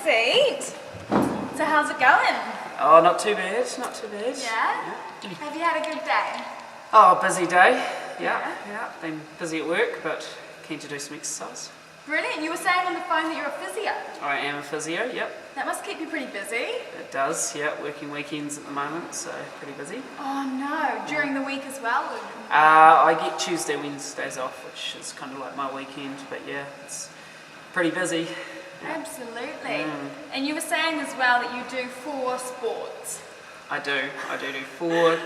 seat. So how's it going? Oh, not too bad, not too bad. Yeah? Have you had a good day? Oh, busy day. Yeah. Been busy at work, but keen to do some exercise. Brilliant. You were saying on the phone that you're a physio. I am a physio, yep. That must keep you pretty busy. It does, yeah. Working weekends at the moment, so pretty busy. Oh no, during the week as well? I get Tuesday, Wednesdays off, which is kind of like my weekend, but yeah, it's pretty busy. Absolutely. And you were saying as well that you do 4 sports. I do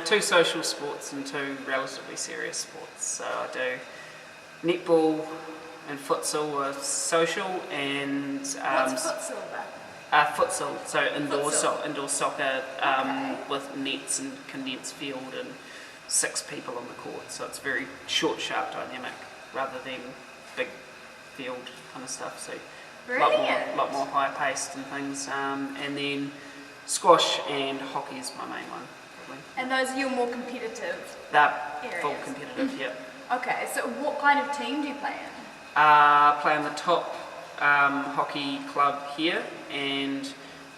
2 social sports and 2 relatively serious sports. So I do netball and futsal are social, and What's futsal? futsal, so indoor Futsal. soccer Okay. with nets and condensed field and 6 people on the court. So it's very short, sharp dynamic rather than big field kind of stuff. So Brilliant. lot more high paced and things. And then squash and hockey is my main one, probably. And those are your more competitive They're full areas. competitive, yep. Okay, so what kind of team do you play in? Play in the top hockey club here, and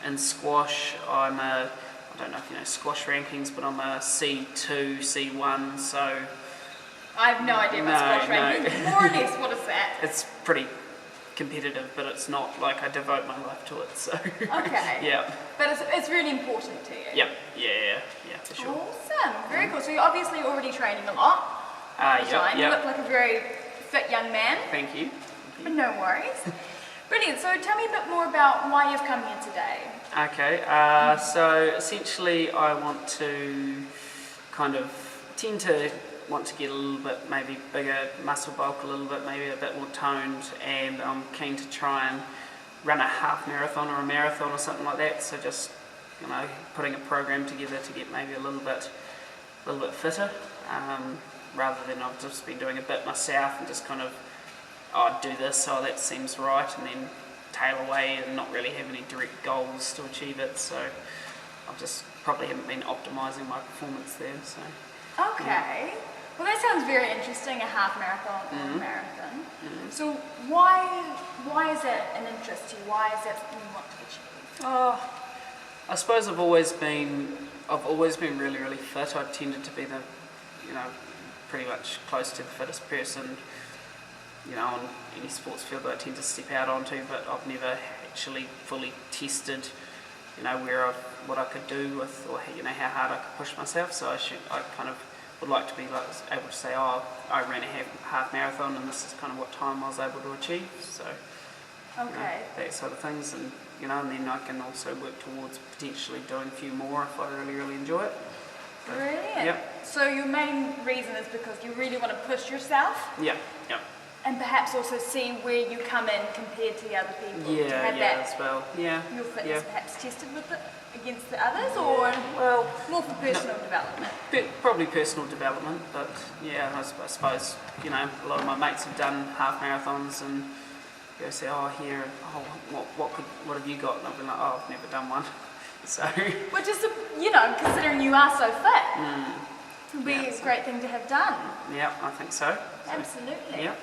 in squash I don't know if you know squash rankings, but I'm a C2, C1, so I have no idea about squash No. ranking. More or less, what is that? it's pretty competitive, but it's not like I devote my life to it, so Okay. yeah. But it's really important to you. Yep, yeah, for sure. Awesome, very cool. So you're obviously already training a lot. Yep. You look like a very fit young man. Thank you. But no worries. Brilliant. So tell me a bit more about why you've come here today. Okay, so essentially I want to tend to want to get a little bit maybe bigger muscle bulk, a little bit maybe a bit more toned, and I'm keen to try and run a half marathon or a marathon or something like that. So just putting a program together to get maybe a little bit fitter, rather than I've just been doing a bit myself and just do this, oh that seems right, and then tail away and not really have any direct goals to achieve it. So I've just probably haven't been optimising my performance there. So Okay. Well, that sounds very interesting, a half marathon or a marathon. So why is that an interest to you? Why is that something you want to achieve? I suppose I've always been really, really fit. I tended to be pretty much close to the fittest person, on any sports field that I tend to step out onto, but I've never actually fully tested, what I could do with, or how hard I could push myself. So I kind of would like to be able to say, oh, I ran a half marathon and this is kind of what time I was able to achieve. So Okay. that sort of things, and and then I can also work towards potentially doing a few more if I really, really enjoy it. So, Brilliant. Yep. So your main reason is because you really want to push yourself, Yep. and perhaps also see where you come in compared to the other people. To have Yeah, that as well. Yeah. your fitness Yeah. perhaps tested with it against the others, or Well, more for personal development? probably personal development, but yeah, I suppose a lot of my mates have done half marathons and go say, what have you got? And I've been like, oh, I've never done one. So Which is, considering you are so fit, would be a great thing to have done. yeah, I think so. Absolutely. Yeah.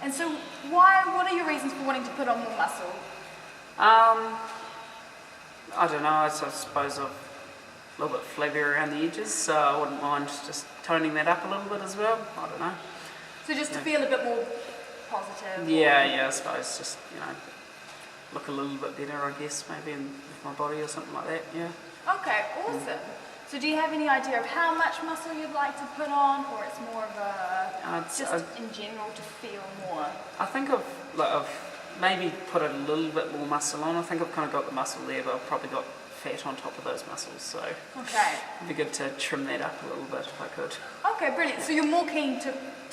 And so what are your reasons for wanting to put on more muscle? I don't know, I suppose I'm a little bit flabby around the edges, so I wouldn't mind just toning that up a little bit as well. I don't know. So just to feel a bit more positive? Yeah, I suppose just, look a little bit better, I guess, maybe with my body or something like that, yeah. Okay, awesome. So do you have any idea of how much muscle you'd like to put on, or it's more of in general to feel more? I think I've maybe put a little bit more muscle on. I think I've kind of got the muscle there, but I've probably got fat on top of those muscles, so Okay. it'd be good to trim that up a little bit if I could. Okay, brilliant. So you're more keen to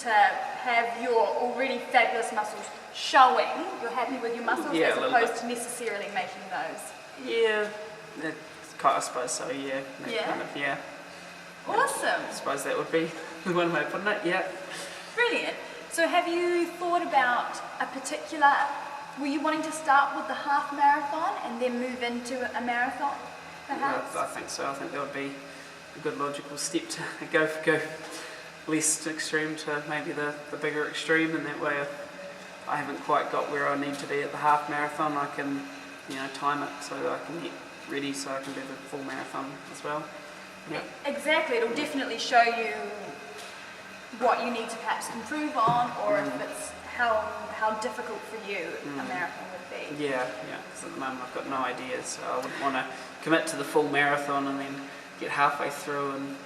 have your already fabulous muscles showing. You're happy with your muscles Yeah, as a little opposed bit. to necessarily making those. Yeah, I suppose so, yeah. That Yeah. kind of, yeah. Awesome. I suppose that would be the one way of putting it, yeah. Brilliant. So have you thought about were you wanting to start with the half marathon and then move into a marathon, perhaps? I think so. I think that would be a good logical step to go less extreme to maybe the bigger extreme, and that way if I haven't quite got where I need to be at the half marathon, I can time it so that I can get ready so I can do the full marathon as well. Yeah. Exactly, it'll definitely show you what you need to perhaps improve on, or if it's how difficult for you a marathon would be. Yeah, because at the moment I've got no idea, so I wouldn't want to commit to the full marathon and then get halfway through and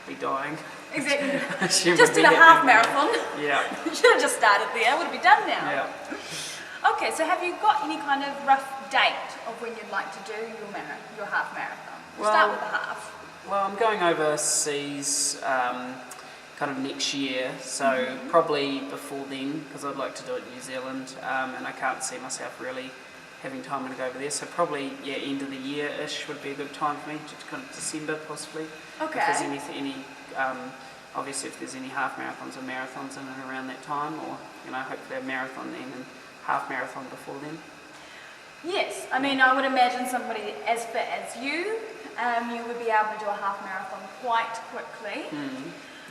be dying. Exactly. She Just would be did a half happening. marathon. Yeah. You should have just started there, would have been done now. Yeah. Okay, so have you got any kind of rough date of when you'd like to do your half marathon? We'll start with the half. Well, I'm going overseas kind of next year, so probably before then, because I'd like to do it in New Zealand, and I can't see myself really having time to go over there. So probably end of the year-ish would be a good time for me, just kind of December possibly. Okay. If there's any obviously if there's any half marathons or marathons in and around that time, or hopefully a marathon then and half marathon before then. Yes, I mean I would imagine somebody as fit as you would be able to do a half marathon quite quickly.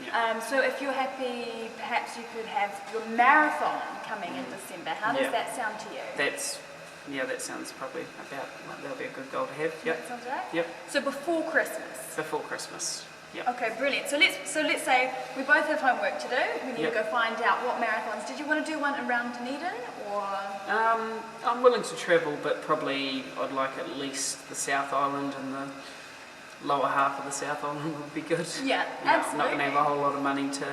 Yeah. So if you're happy, perhaps you could have your marathon coming in December. How does that sound to you? That sounds probably about that'll be a good goal to have. Yep. That sounds right? Yep. So before Christmas. Before Christmas. Yep. Okay, brilliant. So let's say we both have homework to do. We need to go find out what marathons. Did you want to do one around Dunedin or? I'm willing to travel, but probably I'd like at least the South Island and the lower half of the South Island would be good. Yeah, I'm absolutely. not going to have a whole lot of money to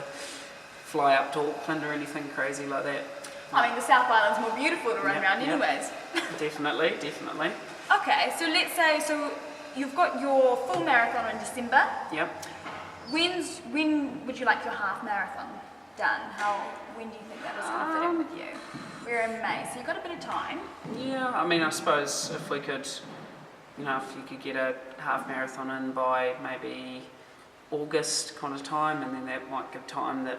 fly up to Auckland or anything crazy like that. I mean, the South Island's more beautiful to run around anyways. Definitely. Okay, so let's say, you've got your full marathon in December. Yep. When would you like your half marathon done? When do you think that is going to fit in with you? We're in May, so you've got a bit of time. Yeah, I mean, I suppose if we could, if you could get a half marathon in by maybe August kind of time, and then that might give time that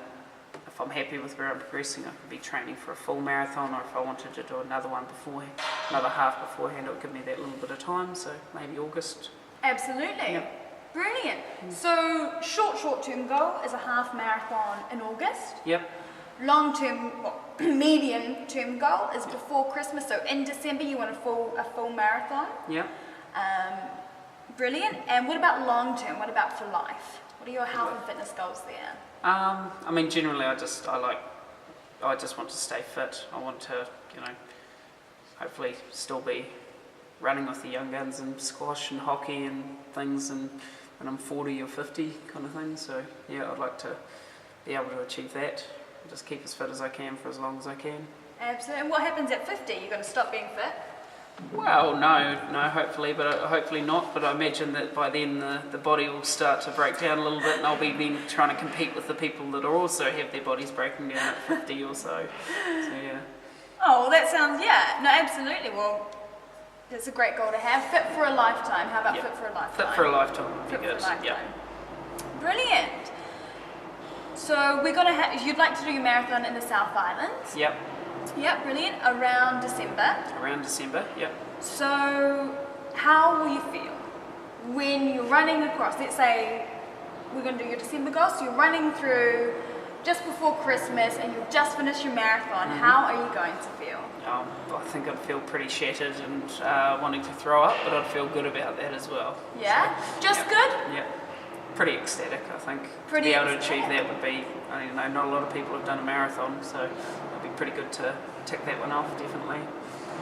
if I'm happy with where I'm progressing, I could be training for a full marathon, or if I wanted to do another one beforehand, another half beforehand, it would give me that little bit of time, so maybe August. Absolutely. Yep. Brilliant. So short-term goal is a half marathon in August. Yep. Long-term, medium-term goal is before Christmas. So in December you want a full marathon. Yep. Brilliant. And what about long-term? What about for life? What are your health and fitness goals there? I mean, generally, I just want to stay fit. I want to, hopefully still be running with the young guns and squash and hockey and things, and when I'm 40 or 50 kind of thing. So yeah, I'd like to be able to achieve that. Just keep as fit as I can for as long as I can. Absolutely. And what happens at 50? You're going to stop being fit? Well, no, hopefully, but hopefully not. But I imagine that by then the body will start to break down a little bit, and I'll be then trying to compete with the people that are also have their bodies breaking down at 50 or so. So yeah. Oh, well, that sounds absolutely. Well, that's a great goal to have. Fit for a lifetime. How about fit for a lifetime? Fit for a lifetime would be fit good. For a lifetime. Yep. Brilliant. So we're gonna have. You'd like to do your marathon in the South Island? Yep. Yep, brilliant. Around December. Around December, yep. So, how will you feel when you're running across? Let's say we're going to do your December goal. So you're running through just before Christmas, and you've just finished your marathon. How are you going to feel? I think I'd feel pretty shattered and wanting to throw up, but I'd feel good about that as well. Yeah, so, just good. Yeah. Pretty ecstatic, I think. Pretty to be able to ecstatic. achieve that would be, not a lot of people have done a marathon, so it'd be pretty good to tick that one off, definitely.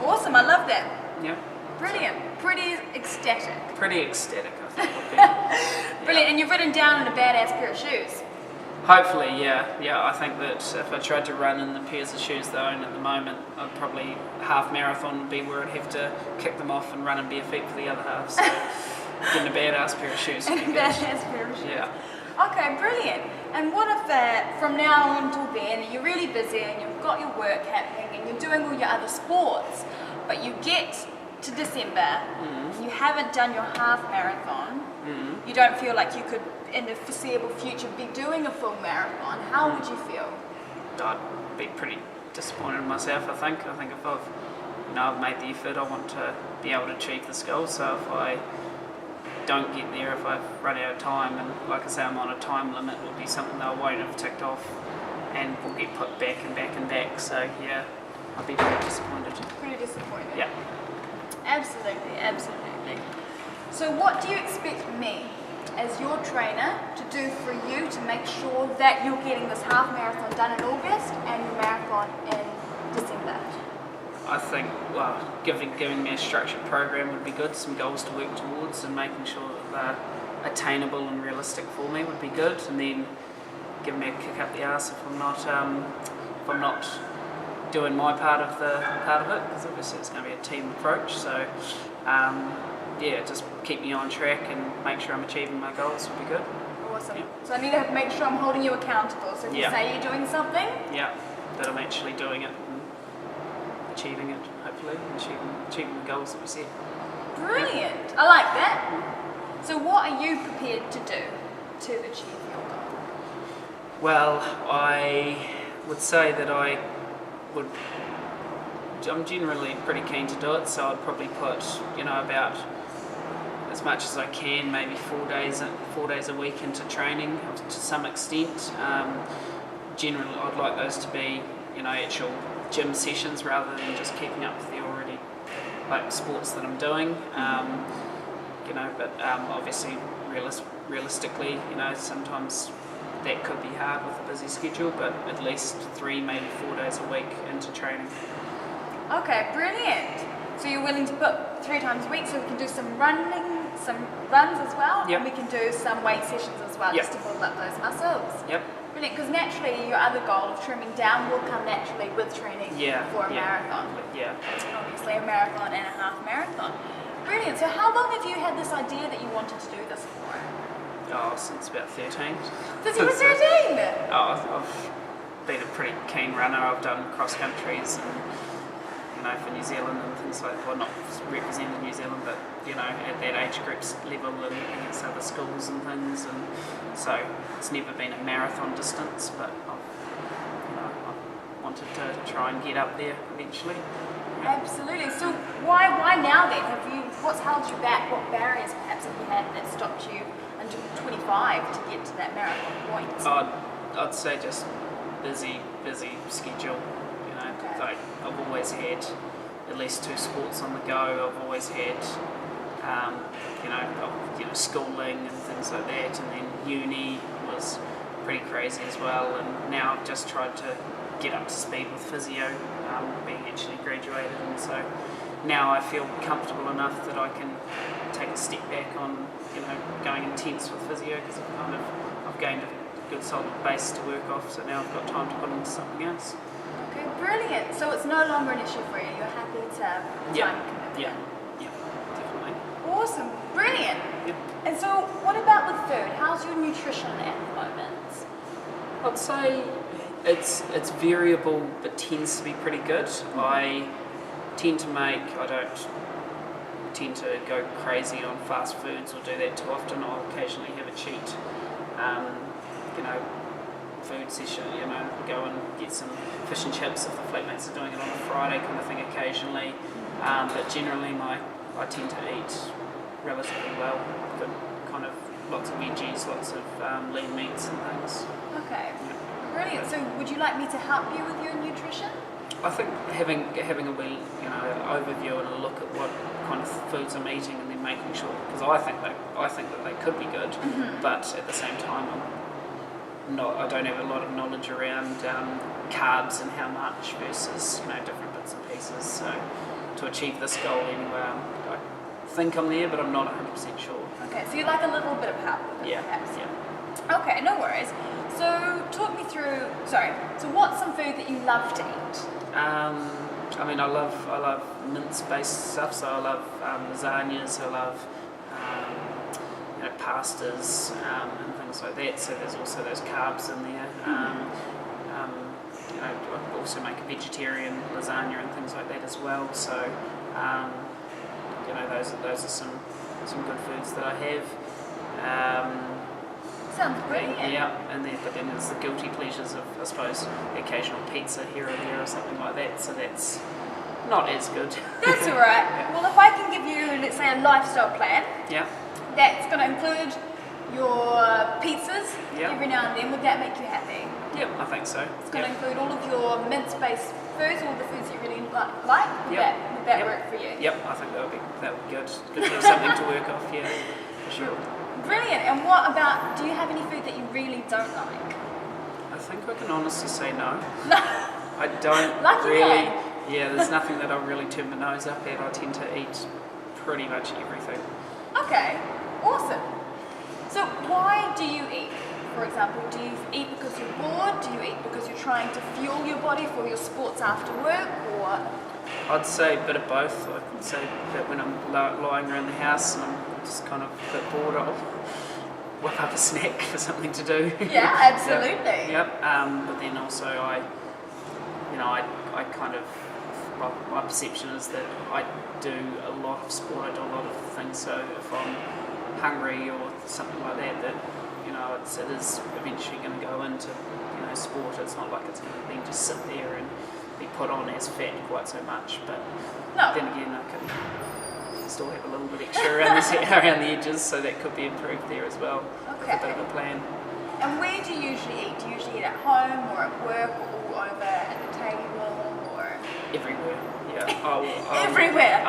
Awesome, I love that. Yeah. Brilliant, pretty ecstatic. Pretty ecstatic, I think would be. Brilliant, and you've ridden down in a badass pair of shoes. Hopefully, yeah. I think that if I tried to run in the pairs of shoes that I own at the moment, I'd probably half marathon would be where I'd have to kick them off and run in bare feet for the other half. So getting a badass pair of shoes would be good. Badass pair of shoes. Yeah. Okay, brilliant. And what if from now on until then, you're really busy and you've got your work happening and you're doing all your other sports, but you get to December and you haven't done your half marathon, you don't feel like you could, in the foreseeable future, be doing a full marathon, how would you feel? I'd be pretty disappointed in myself, I think. I think if I've made the effort, I want to be able to achieve this goal, so if I don't get there, if I've run out of time, and like I say, I'm on a time limit, it will be something that I won't have ticked off and will get put back and back and back, so yeah, I'd be pretty disappointed. Pretty disappointed. Yeah. Absolutely. Absolutely. So what do you expect me, as your trainer, to do for you to make sure that you're getting this half marathon done in August and your marathon in December? I think, well, giving me a structured program would be good, some goals to work towards, and making sure that they're attainable and realistic for me would be good, and then giving me a kick up the arse if I'm not doing my part of it, because obviously it's going to be a team approach. So just keep me on track and make sure I'm achieving my goals would be good. Awesome. Yeah. So I need to make sure I'm holding you accountable. So if you say you're doing something, that I'm actually doing it and achieving it, hopefully, and achieving the goals that we set. Brilliant. I like that. So what are you prepared to do to achieve your goal? Well, I would say that I'm generally pretty keen to do it, so I'd probably put, about as much as I can, maybe 4 days a week into training to some extent. Generally, I'd like those to be, actual gym sessions rather than just keeping up with the already sports that I'm doing. But obviously, realistically, sometimes that could be hard with a busy schedule, but at least 3, maybe 4 days a week into training. Okay, brilliant. So you're willing to put 3 times a week, so we can do some runs as well, and we can do some weight sessions as well, just to build up those muscles. Yep. Brilliant, because naturally your other goal of trimming down will come naturally with training for a marathon. Yeah. Obviously a marathon and a half marathon. Brilliant. So how long have you had this idea that you wanted to do this for? Oh, since about 13. Since you were 13? I've been a pretty keen runner. I've done cross countries and for New Zealand and things like that. Well, not representing New Zealand, but at that age group's level and against other schools and things. And so it's never been a marathon distance, but I've wanted to try and get up there eventually. Absolutely. So why now then? What's held you back? What barriers perhaps have you had that stopped you until 25 to get to that marathon point? I'd say just busy schedule. I've always had at least 2 sports on the go. I've always had schooling and things like that, and then uni was pretty crazy as well. And now I've just tried to get up to speed with physio, being actually graduated, and so now I feel comfortable enough that I can take a step back on going intense with physio, because I've gained a good solid base to work off, so now I've got time to put into something else. Okay, brilliant. So it's no longer an issue for you. You're happy to time commitment. Yeah, definitely. Awesome, brilliant. Yep. And so what about with food? How's your nutrition at the moment? I'd say it's variable, but tends to be pretty good. I don't tend to go crazy on fast foods or do that too often. I'll occasionally have a cheat, food session, go and get some fish and chips if the flatmates are doing it on a Friday kind of thing occasionally. But generally I tend to eat relatively well, good kind of lots of veggies, lots of lean meats and things. Okay, brilliant. So would you like me to help you with your nutrition? I think having a wee overview and a look at what kind of foods I'm eating, and then making sure, because I think that they could be good, but at the same time I don't have a lot of knowledge around carbs and how much versus different bits and pieces. So to achieve this goal anyway, I think I'm there, but I'm not 100% sure. Okay, so you'd like a little bit of help with it, perhaps? Yeah. Okay, no worries. So talk me through. So what's some food that you love to eat? I love mince-based stuff. So I love lasagnas. I love pastas and things like that. So there's also those carbs in there. I also make a vegetarian lasagna and things like that as well. So those are some good foods that I have. Sounds brilliant. Yeah, but then there's the guilty pleasures of, I suppose, the occasional pizza here or there or something like that. So that's not as good. That's all right. Yeah. Well, if I can give you, let's say, a lifestyle plan. Yeah. That's going to include your pizzas every now and then. Would that make you happy? Yep, I think so. It's going to include all of your mince-based foods, all the foods you really like. Would that work for you? Yep, I think that would be good. Good to have something to work off, yeah, for sure. Brilliant. And what about, do you have any food that you really don't like? I think I can honestly say no. No. I don't Lucky really. man. Yeah, there's nothing that I'll really turn my nose up at. I tend to eat pretty much everything. Okay, awesome. So why do you eat? For example, do you eat because you're bored? Do you eat because you're trying to fuel your body for your sports after work? Or I'd say a bit of both. I'd say that when I'm lying around the house and I'm just kind of a bit bored, I'll whip up a snack for something to do. yeah, absolutely. Yep. But then also I kind of, well, my perception is that I do a lot of sport. I do a lot of things. So if I'm hungry or something like that, it is eventually going to go into sport. It's not like it's going to then just sit there and be put on as fat quite so much. But No. then again, I can still have a little bit extra around the edges, so that could be improved there as well. Okay. With a bit of a plan. And where do you usually eat? Do you usually eat at home or at work or all over at the table or? Everywhere, yeah. Everywhere?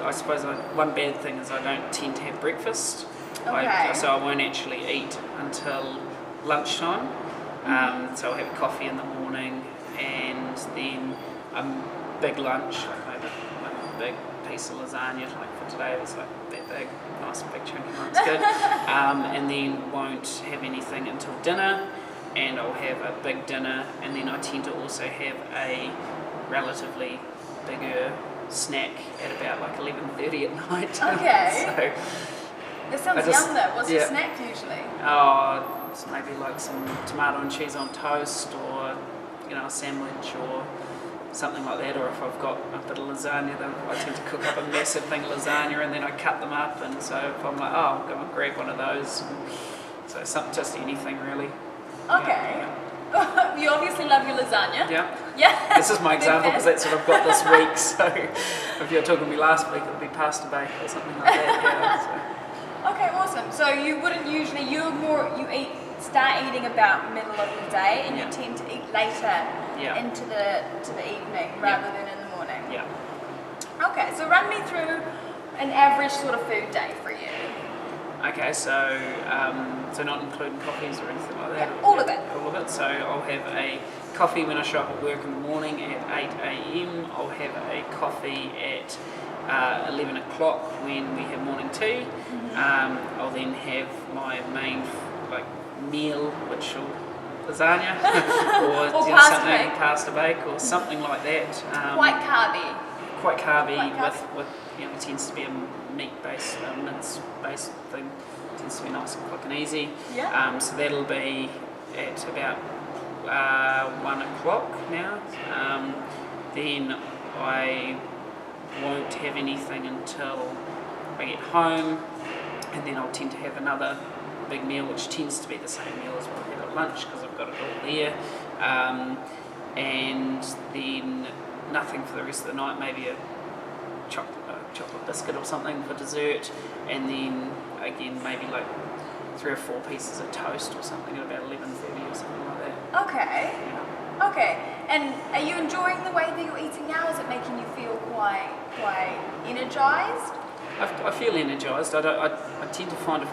I suppose one bad thing is I don't tend to have breakfast. Okay. So I won't actually eat until lunchtime. So I'll have a coffee in the morning and then a big lunch, like maybe a big piece of lasagna, like for today it was like that big, nice big chunky one, it's good. And then won't have anything until dinner, and I'll have a big dinner, and then I tend to also have a relatively bigger snack at about like 11:30 at night. Okay. It sounds yum though. What's your yeah. snack usually? It's maybe like some tomato and cheese on toast, or a sandwich, or something like that. Or if I've got a bit of lasagna, then I tend to cook up a massive thing of lasagna, and then I cut them up. And so if I'm like, I'll go and grab one of those. So just anything really. Okay. Yeah. You obviously love your lasagna. Yeah. Yeah. This is my example because that's what I've got this week. So if you're talking to me last week, it'll be pasta bake or something like that. Yeah. So. Okay, awesome. So you wouldn't usually, start eating about middle of the day, and you tend to eat later into the evening rather than in the morning. Yeah. Okay, so run me through an average sort of food day for you. Okay, so not including coffees or anything like that? Yeah, all of it. All of it. So I'll have a coffee when I show up at work in the morning at 8 a.m. I'll have a coffee at 11 o'clock when we have morning tea. Mm-hmm. I'll then have my main meal, which will lasagna or pasta bake or something like that. Quite carby. Quite carby. With it tends to be a meat-based, mince-based thing. It tends to be nice and quick and easy. Yeah. So that'll be at about 1 o'clock now. Then I won't have anything until I get home, and then I'll tend to have another big meal, which tends to be the same meal as what I have at lunch because I've got it all there. And then nothing for the rest of the night, maybe a chocolate biscuit or something for dessert, and then again maybe like 3 or 4 pieces of toast or something at about 11:30 or something like that. Okay. Yeah. Okay. And are you enjoying the way that you're eating now? Is it making you feel quite energized? I feel energized. I tend to find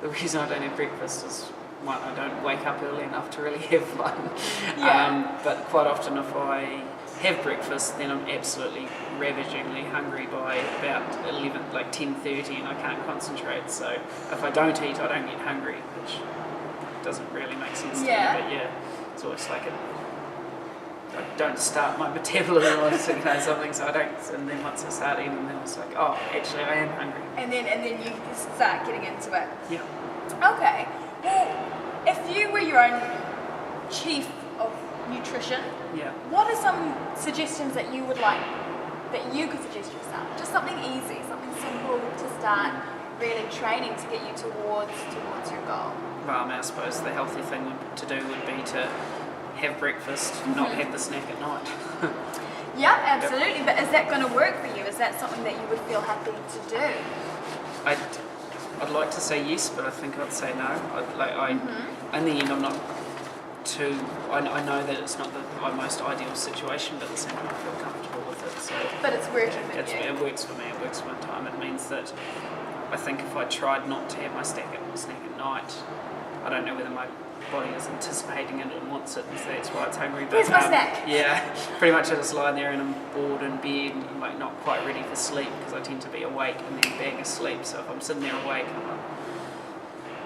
the reason I don't have breakfast is one, I don't wake up early enough to really have one. Yeah. But quite often if I have breakfast, then I'm absolutely ravagingly hungry by about 10:30, and I can't concentrate. So if I don't eat, I don't get hungry, which doesn't really make sense to me. But yeah, it's always like I don't start my metabolism or something, so I don't. And then once I start eating, then it's like, oh, actually, I am hungry. And then you start getting into it. Yeah. Okay. Well, if you were your own chief of nutrition, what are some suggestions that you would like, that you could suggest yourself? Just something easy, something simple to start really training to get you towards your goal. Well, I suppose the healthy thing to do would be to have breakfast, not have the snack at night. Yeah, absolutely. Yep. But is that going to work for you? Is that something that you would feel happy to do? I'd like to say yes, but I think I'd say no. In the end, I'm not I know that it's not the most ideal situation, but at the same time I feel comfortable with it. So But it's working for you. it works for me. It works for my time. It means that I think if I tried not to have my snack at night, I don't know whether my body is anticipating it and wants it, and so that's why it's hungry. But, Here's my snack. Yeah, pretty much I just lie there and I'm bored in bed and like not quite ready for sleep because I tend to be awake and then bang asleep. So if I'm sitting there awake, I'm like,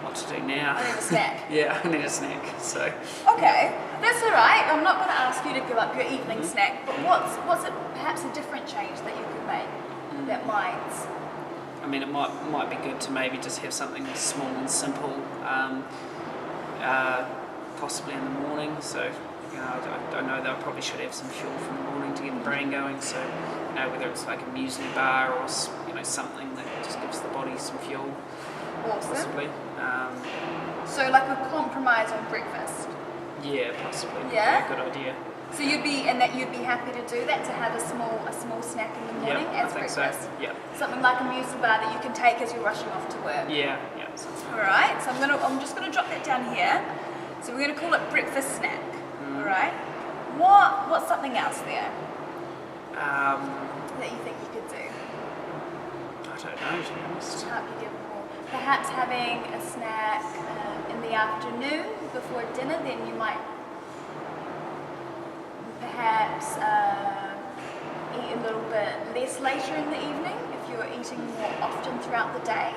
what to do now? I need a snack. Yeah, I need a snack. So Okay, that's all right. I'm not going to ask you to give up your evening snack, but what's it, perhaps a different change that you could make that might... I mean, it might be good to maybe just have something small and simple, possibly in the morning. So, you know, I know that I probably should have some fuel from the morning to get the brain going. So, you know, whether it's like a muesli bar or something that just gives the body some fuel, Awesome. possibly. So like a compromise on breakfast. Yeah, possibly. Yeah? Good idea. So you'd be happy to do that, to have a small snack in the morning Yeah, as I think breakfast. so. Yeah. Something like a muesli bar that you can take as you're rushing off to work. Yeah. Sounds good. All right. So I'm just gonna drop that down here. So we're gonna call it breakfast snack. All right. What's something else there that you think you could do? I don't know, to be honest. Can't be given more. Perhaps having a snack in the afternoon before dinner. Then you might perhaps eat a little bit less later in the evening if you're eating more often throughout the day,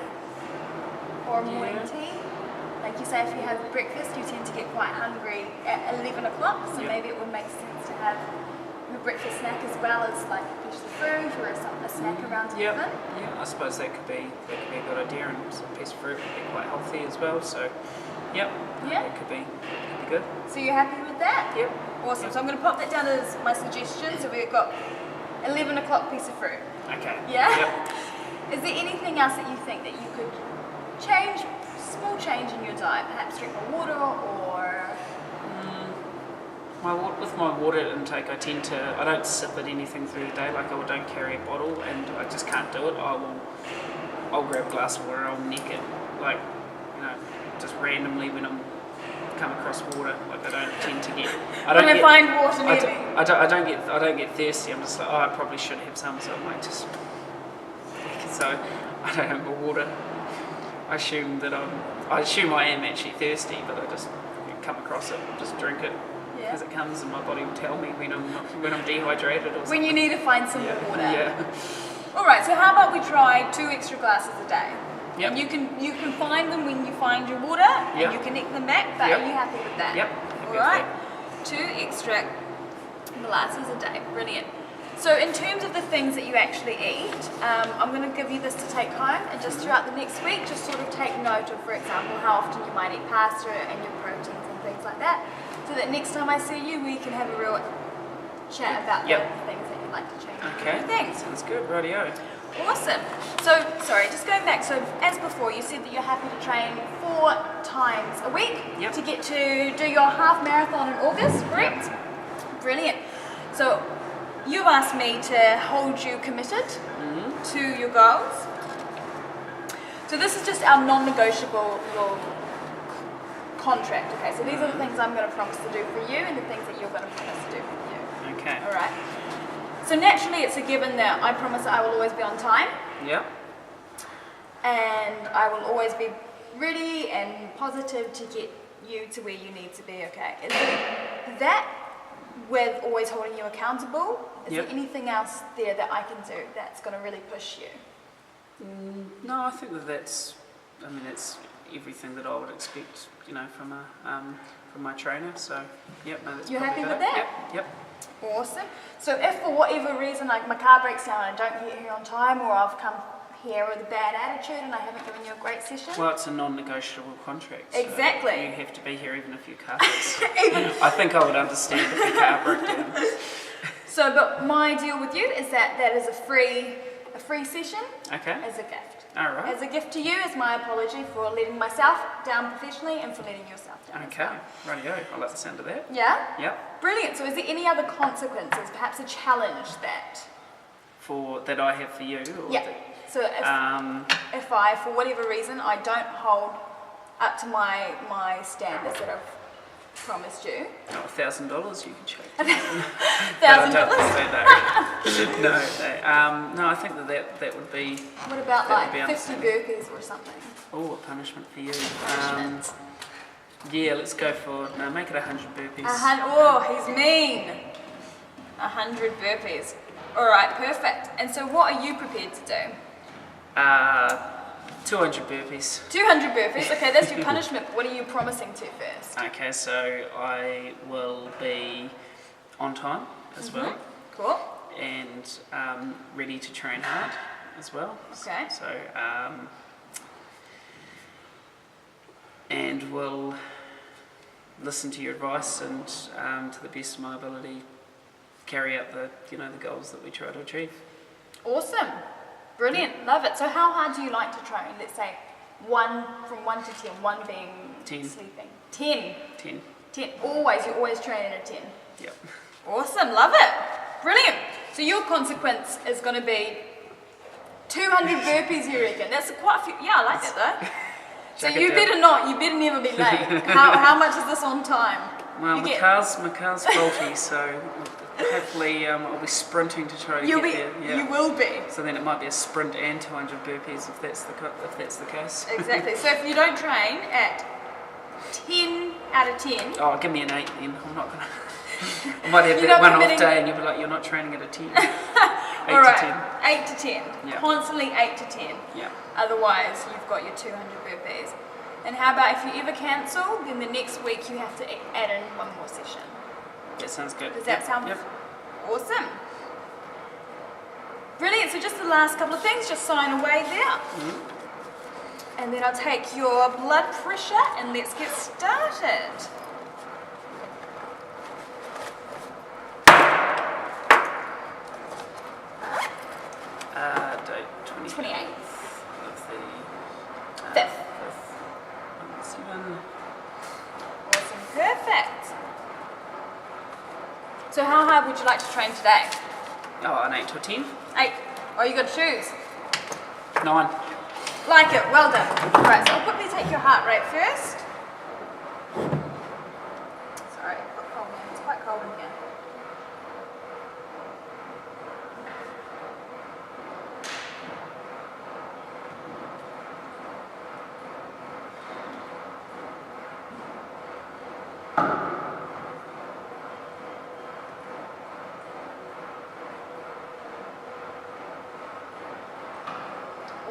or morning tea. Like you say, if you have breakfast, you tend to get quite hungry at 11 o'clock, so maybe it would make sense to have your breakfast snack as well as like a piece of fruit or a snack around 11. Yeah, I suppose that could be a good idea, and a piece of fruit would be quite healthy as well. So, yeah, it could be good. So you're happy with that? Yep. Awesome. So I'm going to pop that down as my suggestion. So we've got 11 o'clock piece of fruit. Okay. Yeah? Yep. Is there anything else that you think that you could change, small change in your diet? Perhaps drink more water or... With my water intake, I don't sip at anything through the day. Like I don't carry a bottle, and I just can't do it. I'll grab a glass of water, I'll nick it, like, just randomly when I'm come across water. Like I don't tend to get. Find water near me. I don't get thirsty. I'm just like, I probably should have some. So I'm like so I don't have my water. I assume I am actually thirsty, but I just come across it, just drink it. As it comes, and my body will tell me when I'm dehydrated or something. When you need to find some more water. Yeah. All right. So how about we try 2 extra glasses a day? Yep. And you can find them when you find your water, and you can nick them back. But are you happy with that? Yep. All right. 2 extra glasses a day. Brilliant. So in terms of the things that you actually eat, I'm going to give you this to take home, and just throughout the next week, just sort of take note of, for example, how often you might eat pasta and your proteins and things like that. So that next time I see you, we can have a real chat about the things that you'd like to change. Okay. Thanks. Sounds good. Rightio. Awesome. So, sorry, just going back. So, as before, you said that you're happy to train 4 times a week to get to do your half marathon in August, correct? Yep. Brilliant. So, you've asked me to hold you committed to your goals. So, this is just our non-negotiable contract, okay? So these are the things I'm going to promise to do for you and the things that you're going to promise to do for you. Okay. All right. So naturally it's a given that I promise that I will always be on time. Yeah. And I will always be ready and positive to get you to where you need to be, okay? Is that with always holding you accountable? Is there anything else there that I can do that's going to really push you? No, I think that's everything that I would expect, from my trainer. So, no, that's You're probably happy with better. that? Yep. Awesome. So if for whatever reason, like my car breaks down and I don't get here on time, or I've come here with a bad attitude and I haven't given you a great session. Well, it's a non-negotiable contract. So exactly. you have to be here even if your car breaks down. I think I would understand if your car broke down. So, but my deal with you is that is a free session. Okay. As a gift. All right. As a gift to you, as my apology for letting myself down professionally and for letting yourself down. Okay. Rightio. I like the sound of that. Yeah? Yep. Brilliant. So is there any other consequences, perhaps a challenge that I have for you? Or So if I, for whatever reason, I don't hold up to my standards that I've promised you. Oh, $1,000 you can check. $1,000? No, I think that would be. What about that would like be 50 understanding. burpees or something? Oh, a punishment for you. Punishment. Yeah, let's go for make it 100 burpees. Oh, he's mean. 100 burpees. All right, perfect. And so what are you prepared to do? 200 burpees. 200 burpees. Okay, that's your punishment. What are you promising to first? Okay, so I will be on time as well, Cool. and ready to train hard as well. Okay. So, and will listen to your advice and to the best of my ability carry out the the goals that we try to achieve. Awesome. Brilliant. Love it. So how hard do you like to train? Let's say from 1 to 10, 1 being 10. sleeping. 10. 10. 10. Always. You're always training at 10. Yep. Awesome. Love it. Brilliant. So your consequence is going to be 200 burpees, you reckon? That's quite a few. Yeah, I like that though. So you better never be late. How much is this on time? Well, my car's faulty, so hopefully I'll be sprinting to try to get there. Yeah. You will be. So then it might be a sprint and 200 burpees if that's the case. Exactly. So if you don't train at 10 out of 10. Oh, give me an 8 then. I'm not gonna. I might have that one off day and you'll be like, you're not training at a 10. 8 All right, to 10. 8 to 10. Yeah. Constantly 8 to 10. Yeah. Otherwise, you've got your 200 burpees. And how about if you ever cancel, then the next week you have to add in one more session. That sounds good. Does that sound Yep. awesome? Brilliant. So just the last couple of things, just sign away there. And then I'll take your blood pressure and let's get started. Date 28th. of the 5th. 7. Awesome. Perfect. So how hard would you like to train today? Oh, an 8 to a 10. 8. Oh, you got to choose. 9. Like it. Well done. Right, so I'll quickly take your heart rate first. Sorry, it's quite cold in here.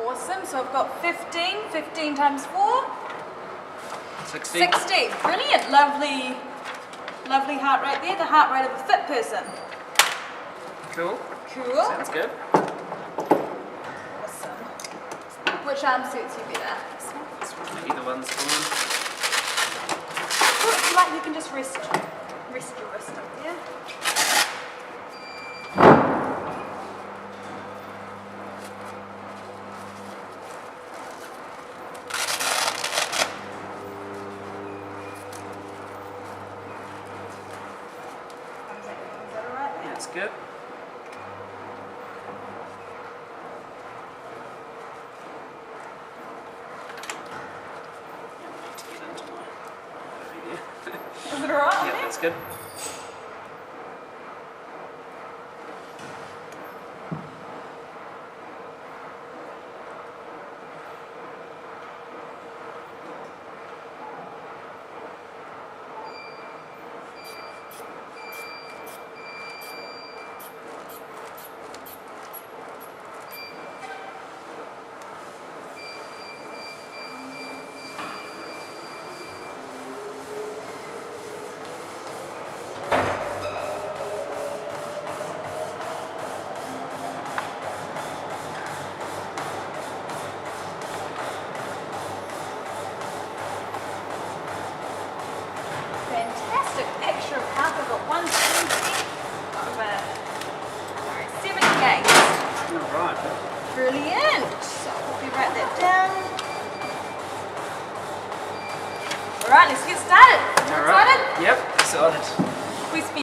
Awesome, so I've got 15 times 4. 60. 60, brilliant, lovely heart rate there, the heart rate of a fit person. Cool. Cool. Sounds good. Awesome. Which arm suits you better? Either one's fine. Well, if you like, you can just rest your wrist up there. That's good. Is it alright? Yeah, that's good. Fantastic picture of health. I've got 170 over 78. All right. Brilliant. So I'll be write that down. Alright, let's get started. All right. Excited? Yep, excited. We spent